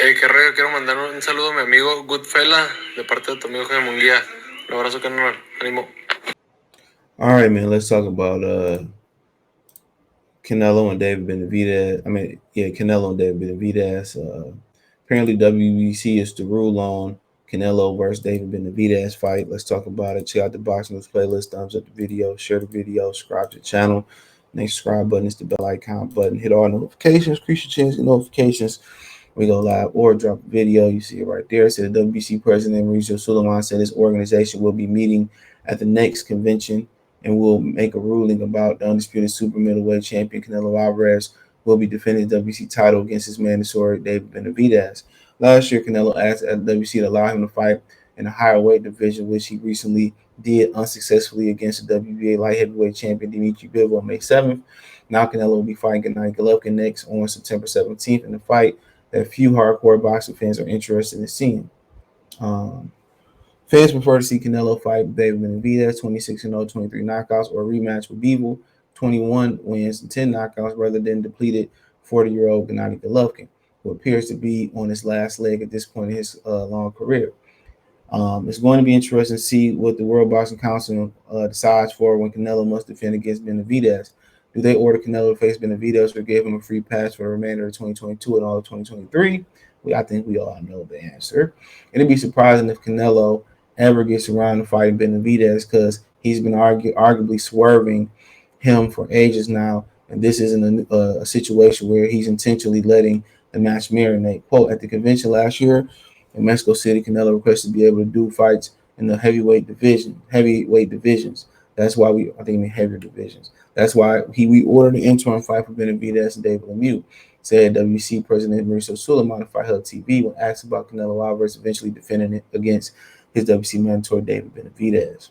Qué rollo, quiero mandar un saludo a mi amigo Goodfella de parte de tu amigo Jaime Munguía. Un abrazo, carnal. Ánimo. All right, man. Let's talk about Canelo and David Benavidez. Canelo and David Benavidez. Apparently, WBC is to rule on Canelo versus David Benavidez fight. Let's talk about it. Check out the Boxing News playlist. Thumbs up the video. Share the video. Subscribe to the channel. Next subscribe button is the bell icon button. Hit all notifications. Increase your chance to get notifications. We go live or drop a video. You see it right there. It said the WBC president Mauricio Suleiman said his organization will be meeting at the next convention and will make a ruling about the undisputed super middleweight champion Canelo Alvarez will be defending the WBC title against his mandatory David Benavidez. Last year, Canelo asked at the WBC to allow him to fight in a higher weight division, which he recently did unsuccessfully against the WBA light heavyweight champion Dimitri Bivol on May 7th. Now Canelo will be fighting Gennady Golovkin next on September 17th in a fight that few hardcore boxing fans are interested in seeing. Um, Fans prefer to see Canelo fight David Benavidez, 26-0, 23 knockouts, or a rematch with Bivol, 21 wins and 10 knockouts, rather than depleted 40-year-old Gennady Golovkin, who appears to be on his last leg at this point in his long career. It's going to be interesting to see what the World Boxing Council decides for when Canelo must defend against Benavidez. Do they order Canelo to face Benavidez or give him a free pass for the remainder of 2022 and all of 2023? I think we all know the answer. It'd be surprising if Canelo ever gets around to fighting Benavidez because he's been arguably swerving him for ages now, and this isn't a situation where he's intentionally letting the match marinate. Quote, at the convention last year in Mexico City, Canelo requested to be able to do fights in the heavyweight divisions. That's why heavier divisions. That's why we ordered an interim fight for Benavidez and David Lemieux, said WBC President Mauricio Suleiman on Fight Hub TV when asked about Canelo Alvarez eventually defending it against his WBC mentor David Benavidez.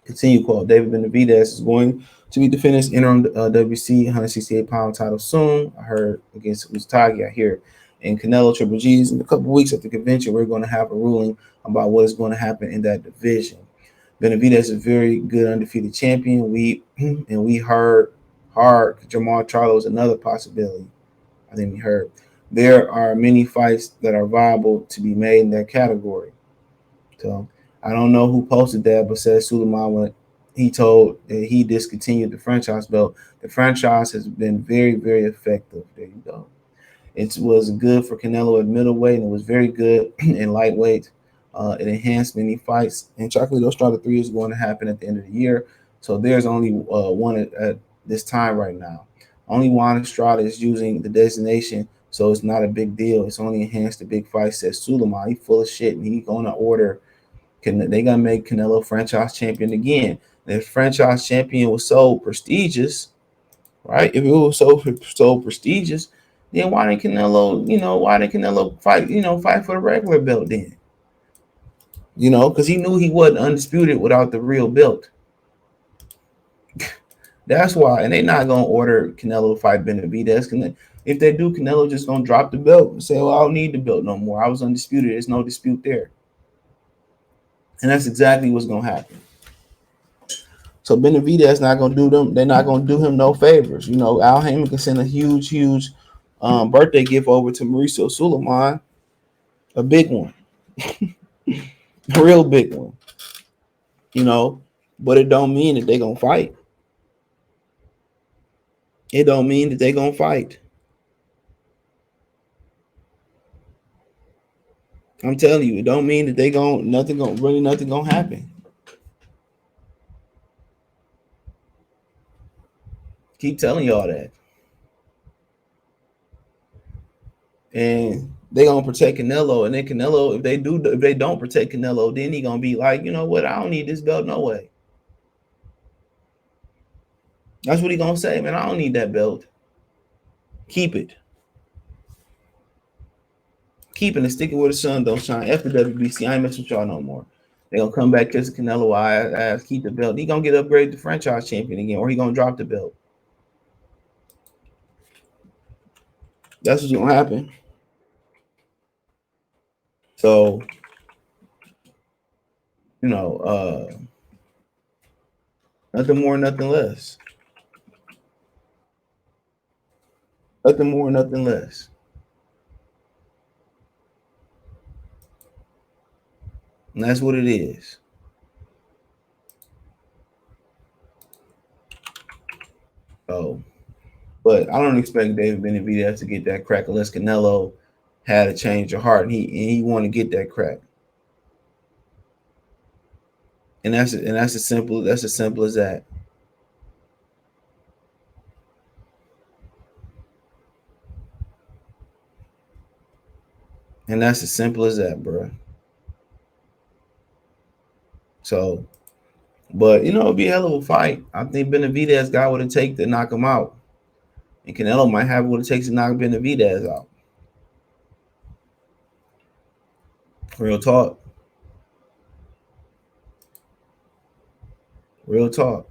Continue quote, David Benavidez is going to be defending his interim WBC 168-pound title soon. I heard against Uztagi, I hear. And Canelo Triple G's in a couple weeks at the convention, we're going to have a ruling about what is going to happen in that division. Benavidez is a very good undefeated champion. We heard Jamal Charlo is another possibility. I think we heard. There are many fights that are viable to be made in that category. So I don't know who posted that, but said Suleiman when he told that he discontinued the franchise belt. The franchise has been very, very effective. There you go. It was good for Canelo at middleweight, and it was very good in lightweight. It enhanced many fights. And Chocolate Strada 3 is going to happen at the end of the year. So there's only one at this time right now. Only Juan Estrada is using the designation, so it's not a big deal. It's only enhanced the big fight, says Suleiman. He's full of shit, and he's going to order. They going to make Canelo franchise champion again. And if franchise champion was so prestigious, right? If it was so prestigious, then why didn't Canelo fight for the regular belt then? Because he knew he wasn't undisputed without the real belt. That's why, and they're not gonna order Canelo to fight Benavidez. If they do, Canelo just gonna drop the belt and say, "Well, I don't need the belt no more. I was undisputed. There's no dispute there." And that's exactly what's gonna happen. So Benavidez not gonna do them. They're not gonna do him no favors. Al Heyman can send a huge birthday gift over to Mauricio Suleiman, a big one, a real big one. But it don't mean that they're gonna fight. It don't mean that they're gonna fight. I'm telling you, it don't mean that nothing gonna happen. Keep telling y'all that. And they gonna protect Canelo, and then Canelo, if they don't protect Canelo, then he gonna be like, you know what? I don't need this belt no way. That's what he gonna say, man. I don't need that belt. Keep it. Keep it and stick it where the sun don't shine. After WBC, I ain't messing with y'all no more. They gonna come back kiss Canelo ass, keep the belt. He gonna get upgraded to franchise champion again, or he gonna drop the belt. That's what's gonna happen. So, nothing more, nothing less. Nothing more, nothing less. And that's what it is. So, but I don't expect David Benavidez to get that crack unless Canelo had a change of heart and he want to get that crack. And that's as simple as that. And that's as simple as that, bro. So, but it'd be a hell of a fight. I think Benavidez got what it takes to knock him out, and Canelo might have what it takes to knock Benavidez out. Real talk. Real talk.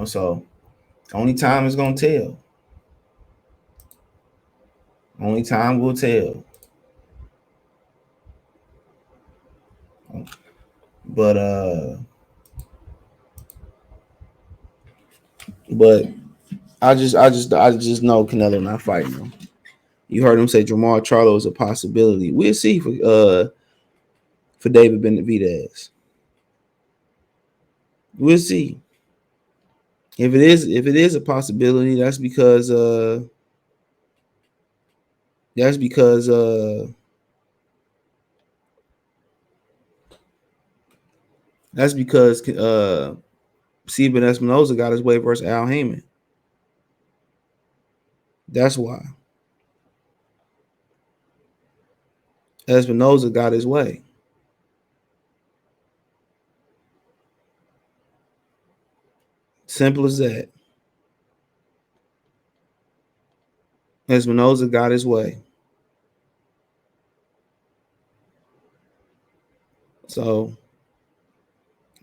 So only time is gonna tell. Only time will tell. But but I just know Canelo not fighting him. You heard him say Jamal Charlo is a possibility. We'll see for David Benavidez. We'll see. If it is a possibility, that's because that's because that's because Steven Espinoza got his way versus Al Heyman. That's why Espinoza got his way. Simple as that. Espinoza got his way. So,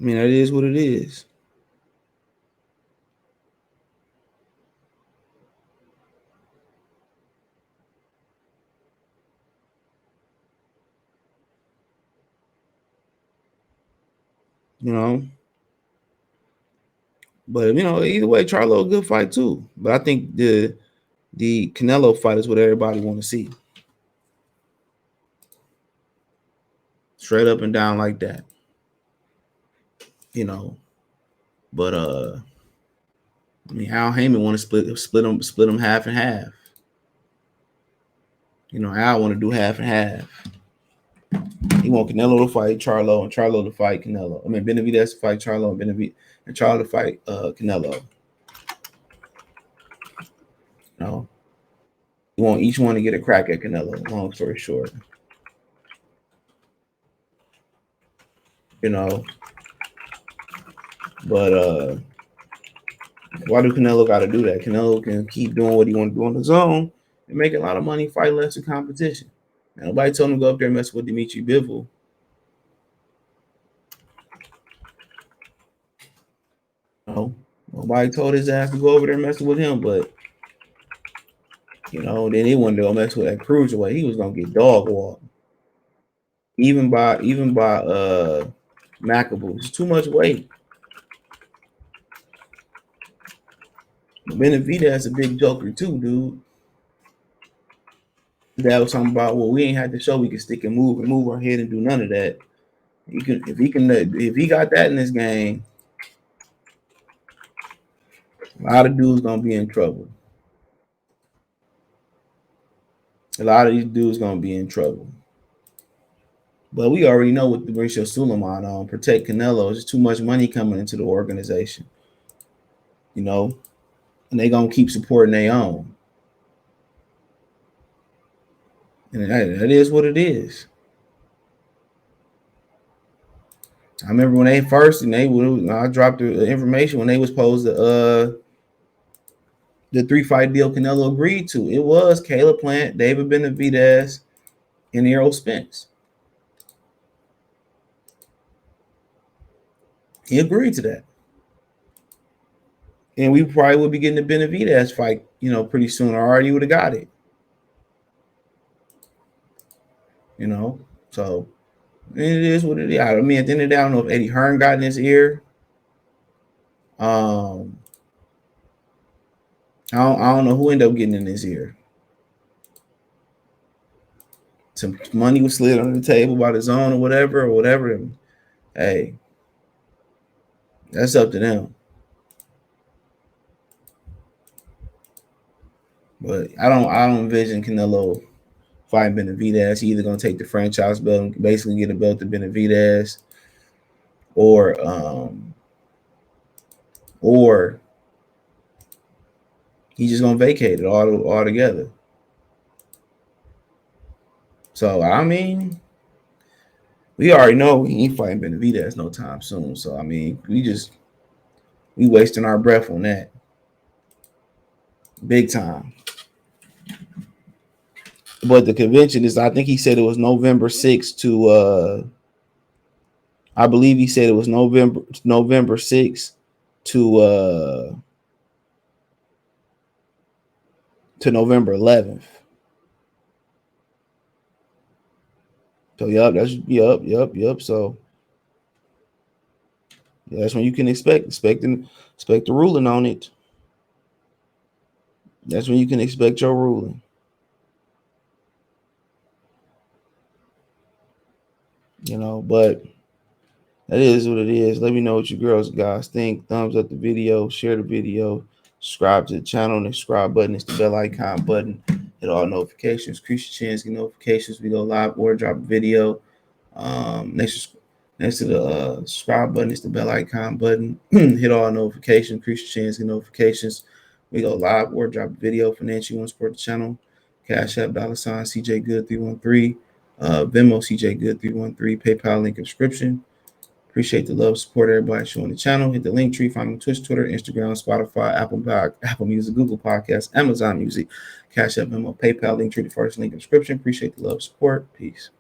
I mean, that is what it is. You know, but either way, Charlo a good fight too. But I think the Canelo fight is what everybody want to see. Straight up and down like that. But I mean, Al Heyman want to split them half and half. Al want to do half and half. He want Canelo to fight Charlo and Charlo to fight Canelo. I mean, Benavidez to fight Charlo and Benavidez and Charlo to fight Canelo. You want each one to get a crack at Canelo. Long story short, But why do Canelo got to do that? Canelo can keep doing what he want to do on his own and make a lot of money, fight lesser competition. Nobody told him to go up there and mess with Dimitri Bivol. Nobody told his ass to go over there and mess with him, but then he wanted to go mess with that cruiserweight. He was gonna get dog walked. Even by Macabu. It's too much weight. Benavidez a big joker too, dude. That was talking about, well, we ain't had to show we can stick and move our head and do none of that. If he got that in this game, a lot of dudes gonna be in trouble. A lot of these dudes gonna be in trouble. But we already know what the Mauricio Suleiman on protect Canelo. There's too much money coming into the organization. And they gonna keep supporting their own. And that is what it is. I remember when they first I dropped the information when they was posed the 3-fight deal Canelo agreed to. It was Caleb Plant, David Benavidez, and Errol Spence. He agreed to that. And we probably would be getting the Benavidez fight, pretty soon. I already would have got it. So it is what it is. I mean, at the end of the day, I don't know if Eddie Hearn got in his ear. I don't know who ended up getting in his ear. some money was slid under the table by the zone or whatever. And, hey, that's up to them. But I don't envision Canelo fighting Benavidez. He either gonna take the franchise belt and basically get a belt to Benavidez, or he's just gonna vacate it all together. So I mean, we already know he ain't fighting Benavidez no time soon. So I mean, we wasting our breath on that, big time. But the convention is, I think he said it was November 6th I believe he said it was November 6th to November 11th. So yep. So yeah, that's when you can expect the ruling on it. That's when you can expect your ruling. But that is what it is. Let me know what you girls guys think. Thumbs up the video, share the video, subscribe to the channel. The subscribe button is the bell icon button. Hit all notifications. Increase your chance, get notifications. We go live or drop a video. Next to the subscribe button is the bell icon button. Hit all notifications. Increase your chance, get notifications. We go live or drop a video. Financially, you want to support the channel. Cash App, $ CJ Good 313. Venmo CJ Good 313. PayPal link in description. Appreciate the love, support, everybody showing the channel. Hit the link tree, find me on Twitch, Twitter, Instagram, Spotify, Apple Music, Google Podcasts, Amazon Music, Cash App, Venmo, PayPal link tree, the first link in description. Appreciate the love, support. Peace.